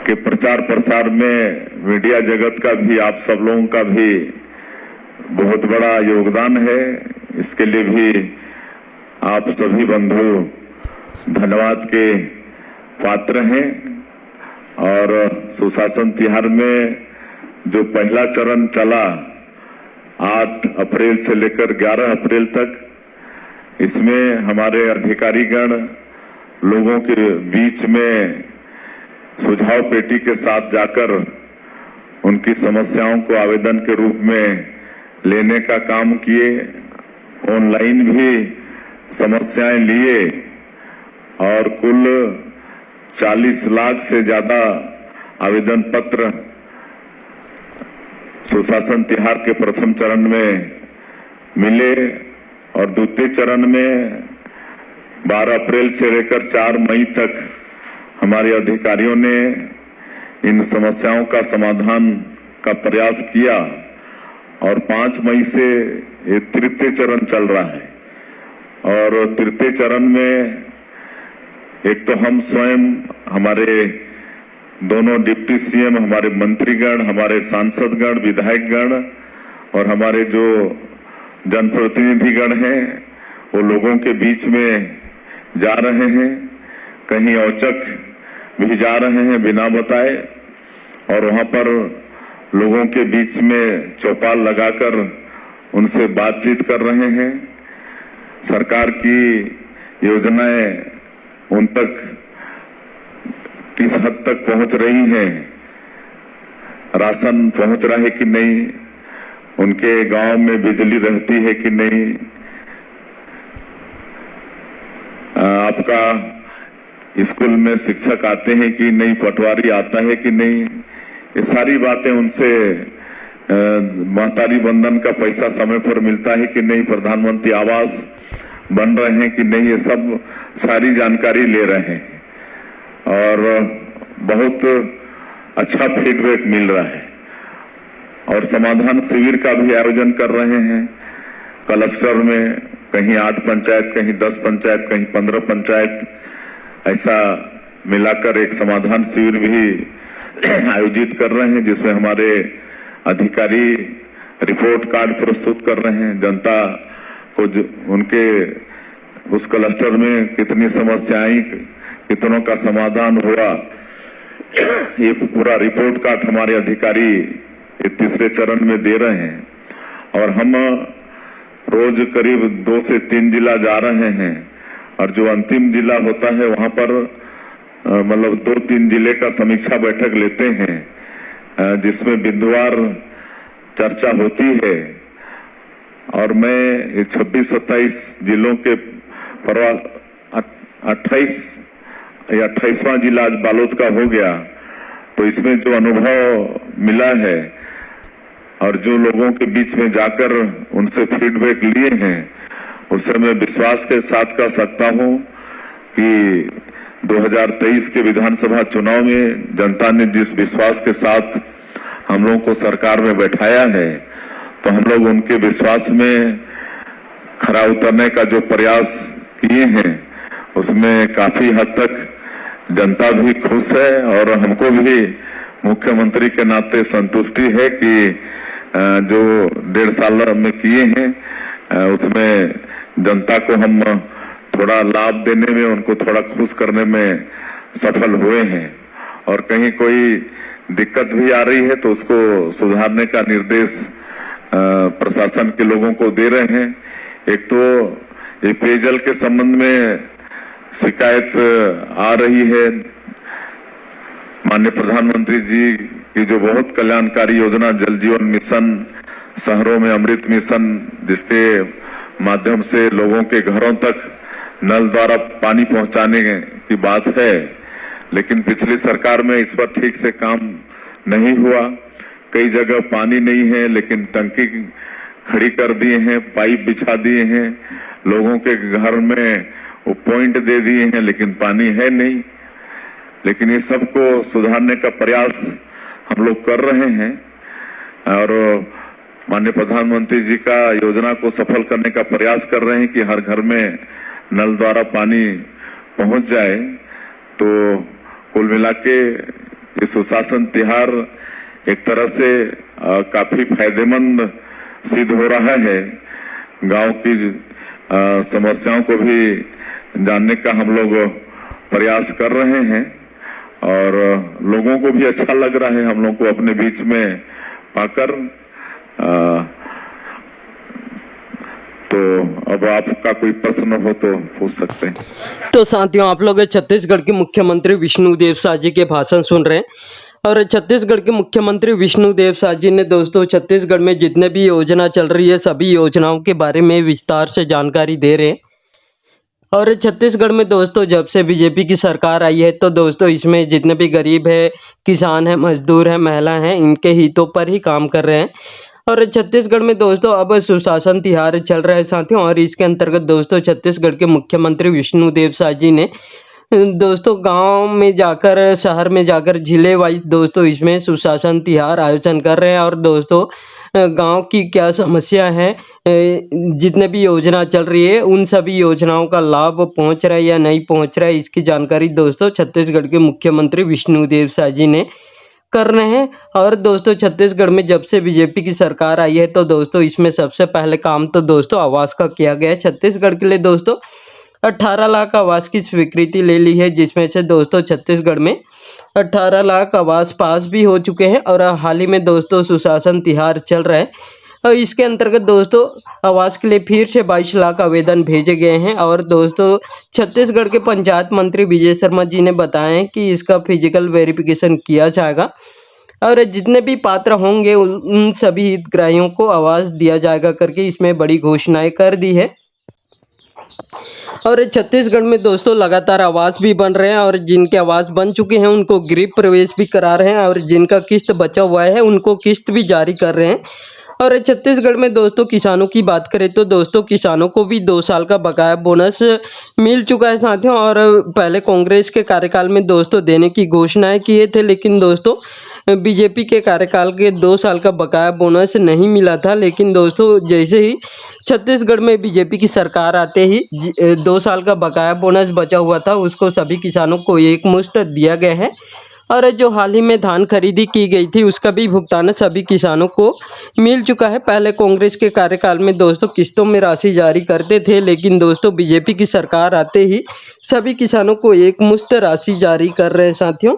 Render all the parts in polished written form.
के प्रचार प्रसार में मीडिया जगत का भी, आप सब लोगों का भी बहुत बड़ा योगदान है। इसके लिए भी आप सभी बंधु धन्यवाद के पात्र हैं। और सुशासन तिहार में जो पहला चरण चला 8 अप्रैल से लेकर 11 अप्रैल तक, इसमें हमारे अधिकारीगण लोगों के बीच में सुझाव पेटी के साथ जाकर उनकी समस्याओं को आवेदन के रूप में लेने का काम किए। ऑनलाइन भी समस्याएं लिए और कुल 40 लाख से ज्यादा आवेदन पत्र सुशासन तिहार के प्रथम चरण में मिले और द्वितीय चरण में 12 अप्रैल से लेकर 4 मई तक हमारे अधिकारियों ने इन समस्याओं का समाधान का प्रयास किया और 5 मई से ये तृतीय चरण चल रहा है। और तृतीय चरण में एक तो हम स्वयं, हमारे दोनों डिप्टी सीएम, हमारे मंत्रीगण, हमारे सांसदगण, विधायकगण और हमारे जो जनप्रतिनिधिगण हैं वो लोगों के बीच में जा रहे हैं, कहीं औचक भी जा रहे हैं बिना बताए, और वहां पर लोगों के बीच में चौपाल लगाकर उनसे बातचीत कर रहे हैं। सरकार की योजनाएं उन तक किस हद तक पहुंच रही हैं, राशन पहुंच रहा है कि नहीं, उनके गांव में बिजली रहती है कि नहीं, आपका स्कूल में शिक्षक आते हैं कि नहीं, पटवारी आता है कि नहीं, ये सारी बातें उनसे, महतारी बंधन का पैसा समय पर मिलता है कि नहीं, प्रधानमंत्री आवास बन रहे हैं कि नहीं, ये सब सारी जानकारी ले रहे हैं और बहुत अच्छा फीडबैक मिल रहा है। और समाधान शिविर का भी आयोजन कर रहे हैं क्लस्टर में, कहीं 8 पंचायत, कहीं 10 पंचायत, कहीं 15 पंचायत, ऐसा मिलाकर एक समाधान शिविर भी आयोजित कर रहे हैं, जिसमें हमारे अधिकारी रिपोर्ट कार्ड प्रस्तुत कर रहे हैं। जनता को उनके उस क्लस्टर में कितनी समस्याएं, कितनों का समाधान हुआ, ये पूरा रिपोर्ट कार्ड हमारे अधिकारी ये तीसरे चरण में दे रहे हैं। और हम रोज करीब 2 से 3 जिला जा रहे हैं और जो अंतिम जिला होता है वहां पर मतलब 2-3 जिले का समीक्षा बैठक लेते हैं, जिसमें बिंदुवार चर्चा होती है। और मैं 26-27 जिलों के 28वां जिला आज बालोद का हो गया, तो इसमें जो अनुभव मिला है और जो लोगों के बीच में जाकर उनसे फीडबैक लिए हैं, उससे मैं विश्वास के साथ कह सकता हूं कि 2023 के विधानसभा चुनाव में जनता ने जिस विश्वास के साथ हम लोगों को सरकार में बैठाया है, तो हम लोग उनके विश्वास में खरा उतरने का जो प्रयास किए हैं उसमें काफी हद तक जनता भी खुश है और हमको भी मुख्यमंत्री के नाते संतुष्टि है कि जो 1.5 साल में किए हैं उसमें जनता को हम थोड़ा लाभ देने में, उनको थोड़ा खुश करने में सफल हुए हैं। और कहीं कोई दिक्कत भी आ रही है तो उसको सुधारने का निर्देश प्रशासन के लोगों को दे रहे हैं। एक तो ये पेयजल के संबंध में शिकायत आ रही है, माननीय प्रधानमंत्री जी की जो बहुत कल्याणकारी योजना जल जीवन मिशन, शहरों में अमृत मिशन, जिसके माध्यम से लोगों के घरों तक नल द्वारा पानी पहुंचाने की बात है, लेकिन पिछली सरकार में इस पर ठीक से काम नहीं हुआ। कई जगह पानी नहीं है लेकिन टंकी खड़ी कर दिए हैं, पाइप बिछा दिए हैं, लोगों के घर में वो पॉइंट दे दिए हैं लेकिन पानी है नहीं। लेकिन ये सबको सुधारने का प्रयास हम लोग कर रहे हैं और माननीय प्रधानमंत्री जी का योजना को सफल करने का प्रयास कर रहे हैं कि हर घर में नल द्वारा पानी पहुंच जाए। तो कुल मिला के ये सुशासन तिहार एक तरह से काफी फायदेमंद सिद्ध हो रहा है। गांव की समस्याओं को भी जानने का हम लोग प्रयास कर रहे हैं और लोगों को भी अच्छा लग रहा है हम लोग को अपने बीच में पाकर। तो अब आपका कोई प्रश्न हो तो पूछ सकते हैं। तो साथियों, आप लोग छत्तीसगढ़ के मुख्यमंत्री विष्णुदेव साय जी के भाषण सुन रहे हैं और छत्तीसगढ़ के मुख्यमंत्री विष्णुदेव साय जी ने दोस्तों छत्तीसगढ़ में जितने भी योजना चल रही है सभी योजनाओं के बारे में विस्तार से जानकारी दे रहे हैं। और छत्तीसगढ़ में दोस्तों जब से बीजेपी की सरकार आई है तो दोस्तों इसमें जितने भी गरीब है, किसान है, मजदूर है, महिला हैं, इनके हितों पर ही काम कर रहे हैं। और छत्तीसगढ़ में दोस्तों अब सुशासन तिहार चल रहा है साथियों, और इसके अंतर्गत दोस्तों छत्तीसगढ़ के मुख्यमंत्री विष्णुदेव साय जी ने दोस्तों गांव में जाकर, शहर में जाकर जिले वाइज दोस्तों इसमें सुशासन तिहार आयोजन कर रहे हैं। और दोस्तों गांव की क्या समस्या है, जितने भी योजना चल रही है उन सभी योजनाओं का लाभ पहुंच रहा है या नहीं पहुंच रहा है, इसकी जानकारी दोस्तों छत्तीसगढ़ के मुख्यमंत्री विष्णुदेव साय जी ने कर रहे हैं। और दोस्तों छत्तीसगढ़ में जब से बीजेपी की सरकार आई है तो दोस्तों इसमें सबसे पहले काम तो दोस्तों आवास का किया गया है। छत्तीसगढ़ के लिए दोस्तों 18 लाख आवास की स्वीकृति ले ली है, जिसमें से दोस्तों छत्तीसगढ़ में 18 लाख आवास पास भी हो चुके हैं। और हाल ही में दोस्तों सुशासन तिहार चल रहा है और इसके अंतर्गत दोस्तों आवास के लिए फिर से 22 लाख आवेदन भेजे गए हैं। और दोस्तों छत्तीसगढ़ के पंचायत मंत्री विजय शर्मा जी ने बताया कि इसका फिजिकल वेरिफिकेशन किया जाएगा और जितने भी पात्र होंगे उन सभी हितग्राहियों को आवास दिया जाएगा करके इसमें बड़ी घोषणाएं कर दी है। और छत्तीसगढ़ में दोस्तों लगातार आवास भी बन रहे हैं और जिनके आवास बन चुके हैं उनको गृह प्रवेश भी करा रहे हैं और जिनका किस्त बचा हुआ है उनको किस्त भी जारी कर रहे हैं। और छत्तीसगढ़ में दोस्तों किसानों की बात करें तो दोस्तों किसानों को भी 2 साल का बकाया बोनस मिल चुका है साथियों। और पहले कांग्रेस के कार्यकाल में दोस्तों देने की घोषणाएं किए थे, लेकिन दोस्तों बीजेपी के कार्यकाल के 2 साल का बकाया बोनस नहीं मिला था। लेकिन दोस्तों जैसे ही छत्तीसगढ़ में बीजेपी की सरकार आते ही 2 साल का बकाया बोनस बचा हुआ था उसको सभी किसानों को एकमुश्त दिया गया है। और जो हाल ही में धान खरीदी की गई थी उसका भी भुगतान सभी किसानों को मिल चुका है। पहले कांग्रेस के कार्यकाल में दोस्तों किस्तों में राशि जारी करते थे, लेकिन दोस्तों बीजेपी की सरकार आते ही सभी किसानों को एकमुश्त राशि जारी कर रहे हैं साथियों।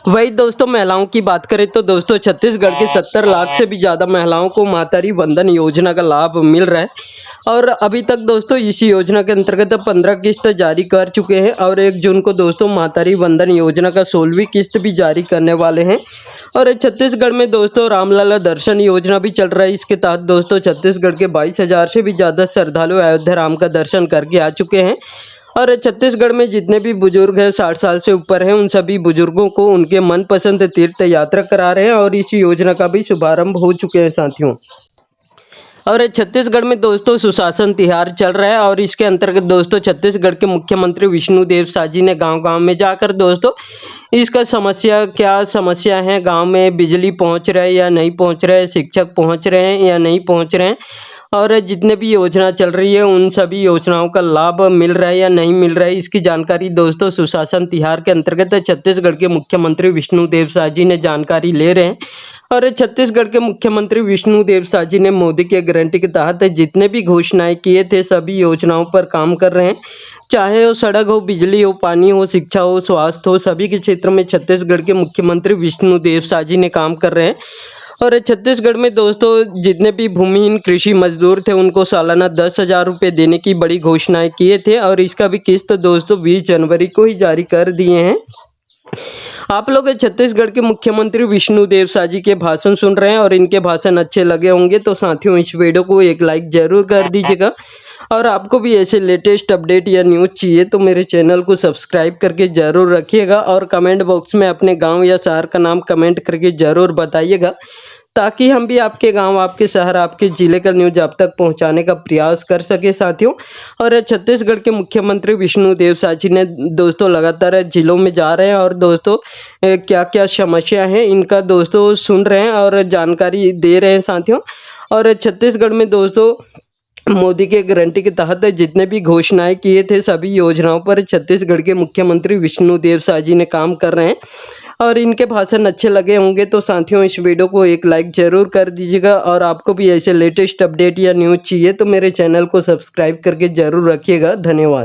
वही दोस्तों महिलाओं की बात करें तो दोस्तों छत्तीसगढ़ के 70 लाख से भी ज़्यादा महिलाओं को मातृ वंदन योजना का लाभ मिल रहा है। और अभी तक दोस्तों इस योजना के अंतर्गत 15 किस्त जारी कर चुके हैं और 1 जून को दोस्तों मातृ वंदन योजना का 16वीं किस्त भी जारी करने वाले हैं। और छत्तीसगढ़ में दोस्तों रामलला दर्शन योजना भी चल रहा है। इसके तहत दोस्तों छत्तीसगढ़ के 22,000 से भी ज़्यादा श्रद्धालु अयोध्या राम का दर्शन करके आ चुके हैं। और छत्तीसगढ़ में जितने भी बुजुर्ग हैं 60 साल से ऊपर हैं उन सभी बुजुर्गों को उनके मनपसंद तीर्थ यात्रा करा रहे हैं और इस योजना का भी शुभारंभ हो चुके हैं साथियों। और छत्तीसगढ़ में दोस्तों सुशासन तिहार चल रहा है और इसके अंतर्गत दोस्तों छत्तीसगढ़ के मुख्यमंत्री विष्णुदेव साय जी ने गांव-गांव में जाकर दोस्तों इसका क्या समस्या है, गांव में बिजली पहुंच रहा है या नहीं पहुंच रहा है, शिक्षक पहुंच रहे हैं या नहीं पहुंच रहे हैं, और जितने भी योजना चल रही है उन सभी योजनाओं का लाभ मिल रहा है या नहीं मिल रहा है, इसकी जानकारी दोस्तों सुशासन तिहार के अंतर्गत छत्तीसगढ़ के मुख्यमंत्री विष्णुदेव साय जी ने जानकारी ले रहे हैं। और छत्तीसगढ़ के मुख्यमंत्री विष्णुदेव साय जी ने मोदी के गारंटी के तहत जितने भी घोषणाएं किए थे सभी योजनाओं पर काम कर रहे हैं, चाहे वो सड़क हो, बिजली हो, पानी हो, शिक्षा हो, स्वास्थ्य हो, सभी के क्षेत्र में छत्तीसगढ़ के मुख्यमंत्री विष्णुदेव साय जी ने काम कर रहे हैं। और छत्तीसगढ़ में दोस्तों जितने भी भूमिहीन कृषि मजदूर थे उनको सालाना 10,000 रुपये देने की बड़ी घोषणाएं किए थे और इसका भी किस्त दोस्तों 20 जनवरी को ही जारी कर दिए हैं। आप लोग छत्तीसगढ़ के मुख्यमंत्री विष्णुदेव साय जी के भाषण सुन रहे हैं और इनके भाषण अच्छे लगे होंगे तो साथियों इस वीडियो को एक लाइक जरूर कर दीजिएगा। और आपको भी ऐसे लेटेस्ट अपडेट या न्यूज़ चाहिए तो मेरे चैनल को सब्सक्राइब करके ज़रूर रखिएगा और कमेंट बॉक्स में अपने गांव या शहर का नाम कमेंट करके ज़रूर बताइएगा, ताकि हम भी आपके गांव, आपके शहर, आपके ज़िले का न्यूज़ आप तक पहुंचाने का प्रयास कर सके साथियों। और छत्तीसगढ़ के मुख्यमंत्री विष्णुदेव साय जी ने दोस्तों लगातार जिलों में जा रहे हैं और दोस्तों क्या क्या समस्या है इनका दोस्तों सुन रहे हैं और जानकारी दे रहे हैं साथियों। और छत्तीसगढ़ में दोस्तों मोदी के गारंटी के तहत जितने भी घोषणाएं किए थे सभी योजनाओं पर छत्तीसगढ़ के मुख्यमंत्री विष्णुदेव साय जी ने काम कर रहे हैं। और इनके भाषण अच्छे लगे होंगे तो साथियों इस वीडियो को एक लाइक जरूर कर दीजिएगा। और आपको भी ऐसे लेटेस्ट अपडेट या न्यूज़ चाहिए तो मेरे चैनल को सब्सक्राइब करके जरूर रखिएगा। धन्यवाद।